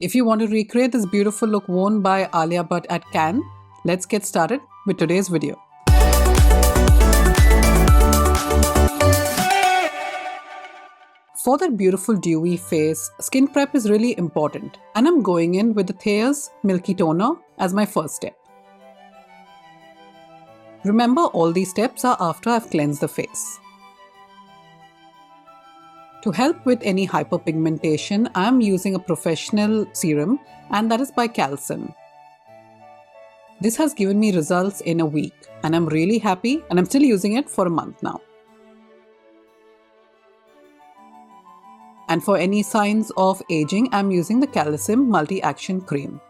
If you want to recreate this beautiful look worn by Alia Bhatt at Cannes, let's get started with today's video. For that beautiful dewy face, skin prep is really important, and I'm going in with the Thayers Milky Toner as my first step. Remember, all these steps are after I've cleansed the face. To help with any hyperpigmentation, I am using a professional serum, and that is by Calcium. This has given me results in a week, and I'm really happy, and I'm still using it for a month now. And for any signs of aging, I'm using the Calcium Multi-Action Cream.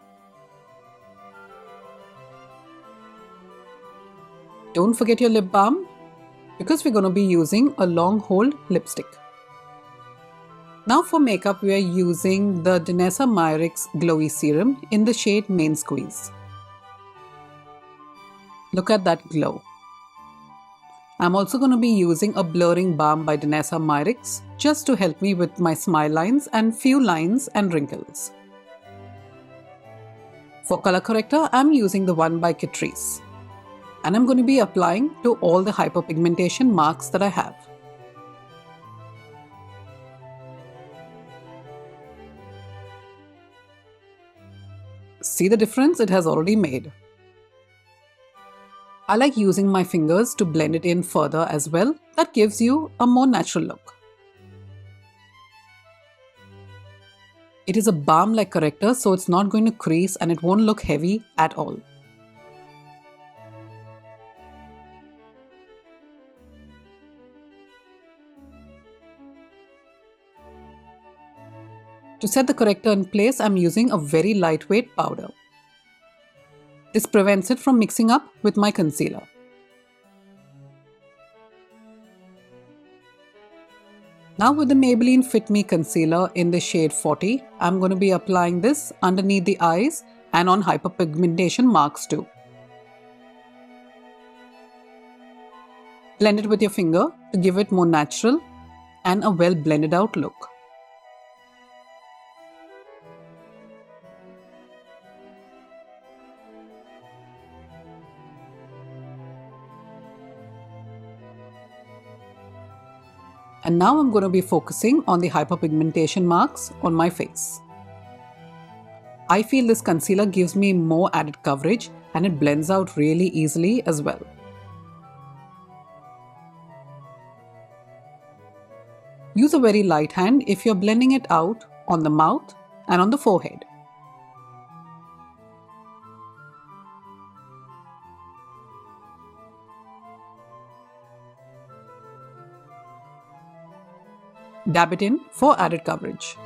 Don't forget your lip balm, because we're going to be using a long hold lipstick. Now for makeup, we are using the Danessa Myricks Glowy Serum in the shade Main Squeeze. Look at that glow. I'm also going to be using a blurring balm by Danessa Myricks just to help me with my smile lines and few lines and wrinkles. For color corrector, I'm using the one by Catrice. And I'm going to be applying to all the hyperpigmentation marks that I have. See the difference it has already made. I like using my fingers to blend it in further as well. That gives you a more natural look. It is a balm-like corrector, so it's not going to crease and it won't look heavy at all. To set the corrector in place, I'm using a very lightweight powder. This prevents it from mixing up with my concealer. Now with the Maybelline Fit Me Concealer in the shade 40, I'm going to be applying this underneath the eyes and on hyperpigmentation marks too. Blend it with your finger to give it more natural and a well blended out look. And now I'm going to be focusing on the hyperpigmentation marks on my face. I feel this concealer gives me more added coverage and it blends out really easily as well. Use a very light hand if you're blending it out on the mouth and on the forehead. Dab it in for added coverage.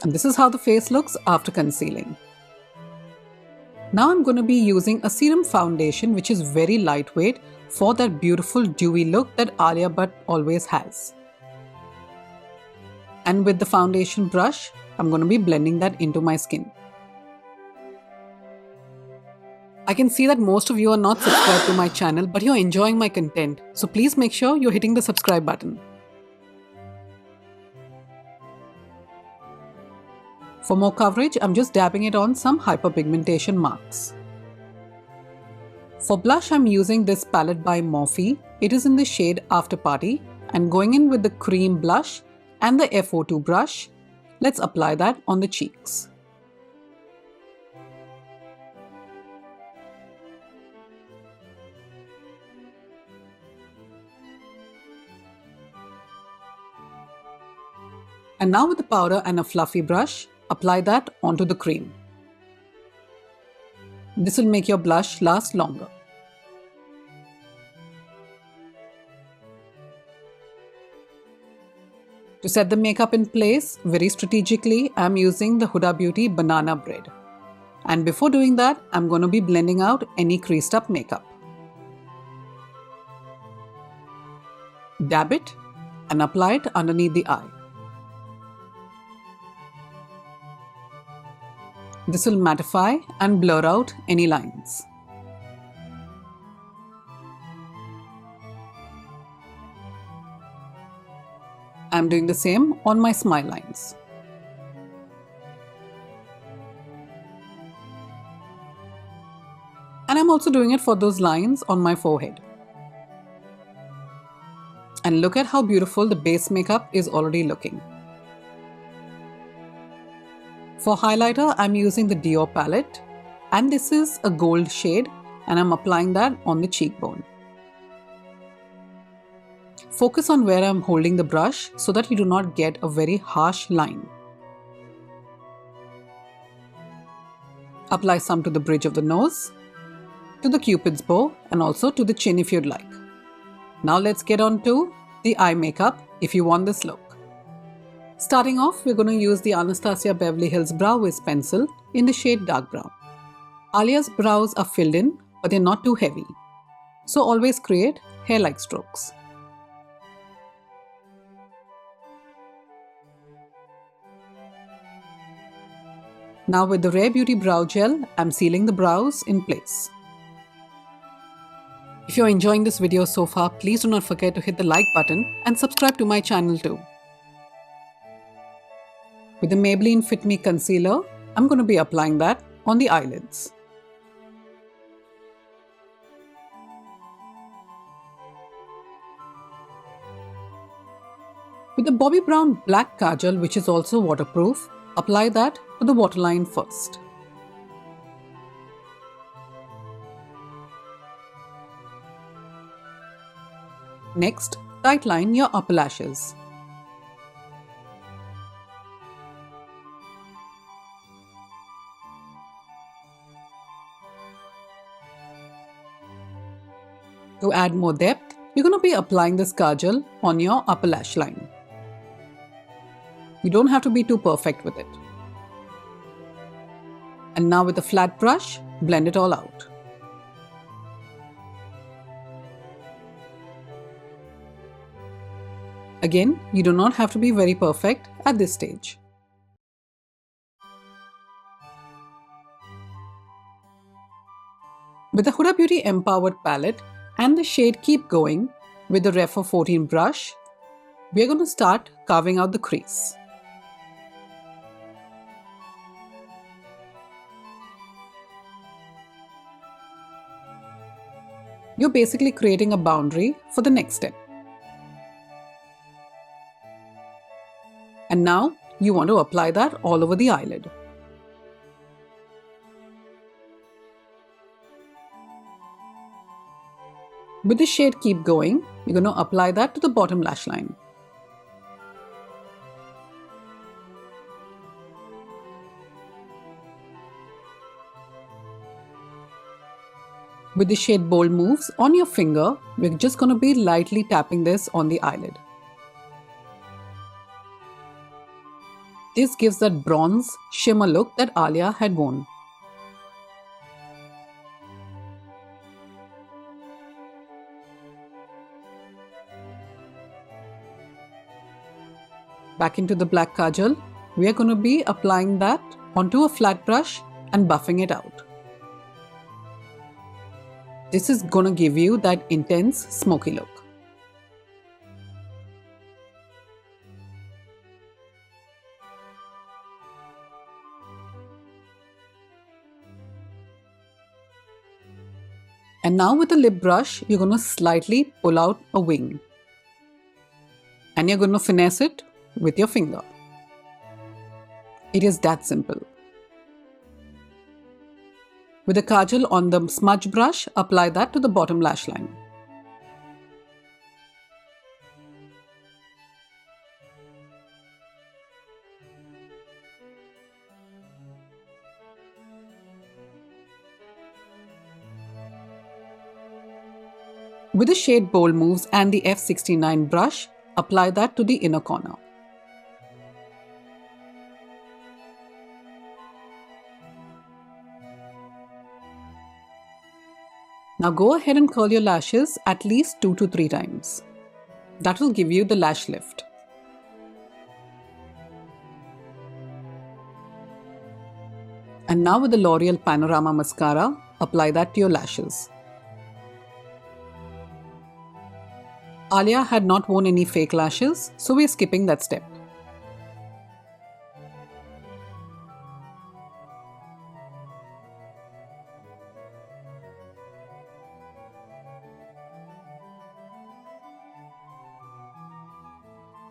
And this is how the face looks after concealing. Now I'm going to be using a serum foundation which is very lightweight for that beautiful dewy look that Alia Bhatt always has. And with the foundation brush, I'm going to be blending that into my skin. I can see that most of you are not subscribed to my channel, but you're enjoying my content, so please make sure you're hitting the subscribe button. For more coverage, I'm just dabbing it on some hyperpigmentation marks. For blush, I'm using this palette by Morphe. It is in the shade After Party, and going in with the cream blush and the F02 brush, let's apply that on the cheeks. And now with the powder and a fluffy brush, apply that onto the cream. This will make your blush last longer. To set the makeup in place, very strategically, I'm using the Huda Beauty Banana Bread. And before doing that, I'm going to be blending out any creased up makeup. Dab it and apply it underneath the eye. This will mattify and blur out any lines. I'm doing the same on my smile lines. And I'm also doing it for those lines on my forehead. And look at how beautiful the base makeup is already looking. For highlighter, I'm using the Dior palette, and this is a gold shade, and I'm applying that on the cheekbone. Focus on where I'm holding the brush so that you do not get a very harsh line. Apply some to the bridge of the nose, to the cupid's bow, and also to the chin if you'd like. Now let's get on to the eye makeup if you want this look. Starting off, we're going to use the Anastasia Beverly Hills Brow Wiz pencil in the shade dark brown. Alia's brows are filled in, but they're not too heavy. So always create hair-like strokes. Now with the Rare Beauty Brow Gel, I'm sealing the brows in place. If you're enjoying this video so far, please do not forget to hit the like button and subscribe to my channel too. With the Maybelline Fit Me Concealer, I'm going to be applying that on the eyelids. With the Bobbi Brown Black Kajal, which is also waterproof, apply that to the waterline first. Next, tightline your upper lashes. To add more depth, you're going to be applying this kajal on your upper lash line. You don't have to be too perfect with it. And now with a flat brush, blend it all out. Again, you do not have to be very perfect at this stage. With the Huda Beauty Empowered palette and the shade Keep Going with the Refer 14 brush, we are going to start carving out the crease. You're basically creating a boundary for the next step. And now you want to apply that all over the eyelid. With the shade Keep Going, you're going to apply that to the bottom lash line. With the shade Bold Moves on your finger, we're just going to be lightly tapping this on the eyelid. This gives that bronze shimmer look that Alia had worn. Back into the black kajal, we are going to be applying that onto a flat brush and buffing it out. This is going to give you that intense smoky look. And now with the lip brush, you're going to slightly pull out a wing. And you're going to finesse it with your finger. It is that simple. With the kajal on the smudge brush, apply that to the bottom lash line. With the shade Bold Moves and the F69 brush, apply that to the inner corner. Now go ahead and curl your lashes at least 2 to 3 times. That will give you the lash lift. And now with the L'Oreal Panorama Mascara, apply that to your lashes. Alia had not worn any fake lashes, so we're skipping that step.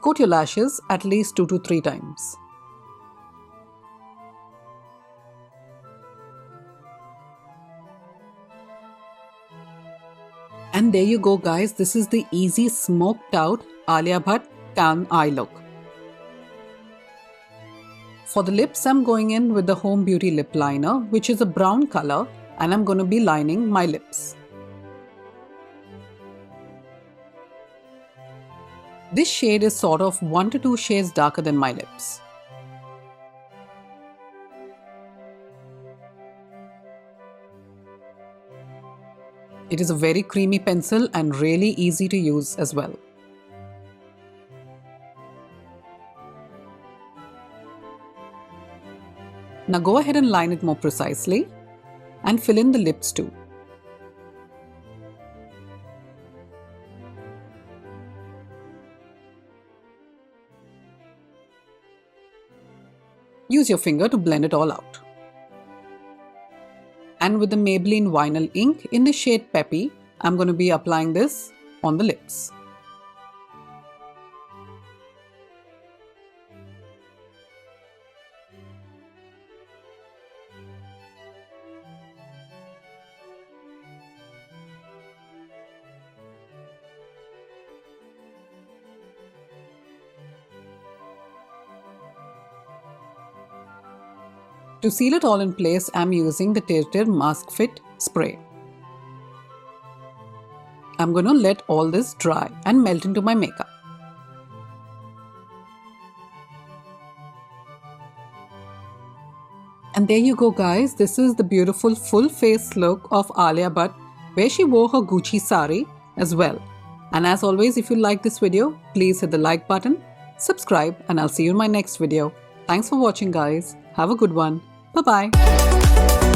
Coat your lashes at least 2 to 3 times. And there you go guys, this is the easy smoked out Alia Bhatt tan eye look. For the lips, I'm going in with the Home Beauty lip liner, which is a brown color, and I'm going to be lining my lips. This shade is sort of 1 to 2 shades darker than my lips. It is a very creamy pencil and really easy to use as well. Now go ahead and line it more precisely and fill in the lips too. Use your finger to blend it all out. And with the Maybelline Vinyl ink in the shade Peppy, I'm going to be applying this on the lips. To seal it all in place, I'm using the Thayers Mask Fit spray. I'm going to let all this dry and melt into my makeup. And there you go guys, this is the beautiful full face look of Alia Bhatt, where she wore her Gucci sari as well. And as always, if you like this video, please hit the like button, subscribe, and I'll see you in my next video. Thanks for watching guys. Have a good one. Bye-bye.